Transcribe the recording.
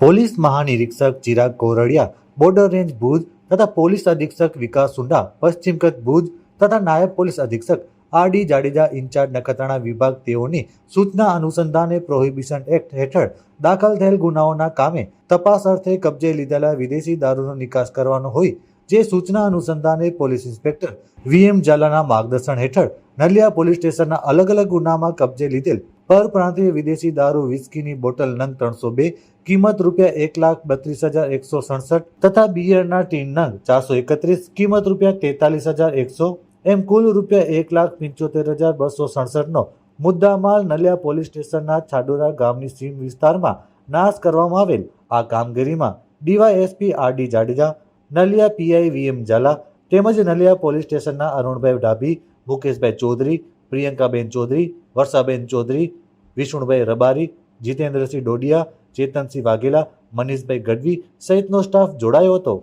Police મહાનિરીક્ષક Chirag Koradiya border range Bhuj તથા police અધિક્ષક વિકાસ સુંડા પશ્ચિમ કચ્છ ભુજ તથા નાયબ પોલીસ અધિક્ષક આર.ડી. જાડેજા ઇન્ચાર્જ નખત્રાણા વિભાગ તેઓની સૂચના અનુસંધાને પ્રોહિબિશન એક્ટ હેઠળ દાખલ થયેલ ગુનાઓના કામે તપાસ અર્થે કબજે લીધેલા વિદેશી દારૂનો નિકાસ કરવાનો હોય જે સૂચના અનુસંધાને પોલીસ ઇન્સ્પેક્ટર વી.એમ. ઝાલાના માર્ગદર્શન હેઠળ નલિયા પોલીસ સ્ટેશનના અલગ અલગ ગુનામાં કબજે લીધેલ પરપ્રાંતીય વિદેશી દારૂ વિસ્કીની બોટલ નંગ 302 કિંમત ₹1,32,167 તથા બિયરના ટીન નંગ 431 કિંમત ₹43,100 એમ કુલ ₹1,75,267 નો મુદ્દામાલ નલિયા પોલીસ સ્ટેશનના છાડોરા ગામની સીમ વિસ્તારમાં નાશ કરવામાં આવેલ. આ કામગીરીમાં ડીવાયએસપી આર.ડી. જાડેજા, નલિયા પીઆઈ વી.એમ. ઝાલા તેમજ નલિયા પોલીસ સ્ટેશનના અરુણભાઈ ડાભી, મુકેશભાઈ ચૌધરી, પ્રિયંકાબેન ચૌધરી, વર્ષાબેન ચૌધરી, વિષ્ણુભાઈ રબારી, જીતેન્દ્રસિંહ ડોડિયા, ચેતનસિંહ વાઘેલા, મનીષભાઈ ગઢવી સહિતનો સ્ટાફ જોડાયો હતો.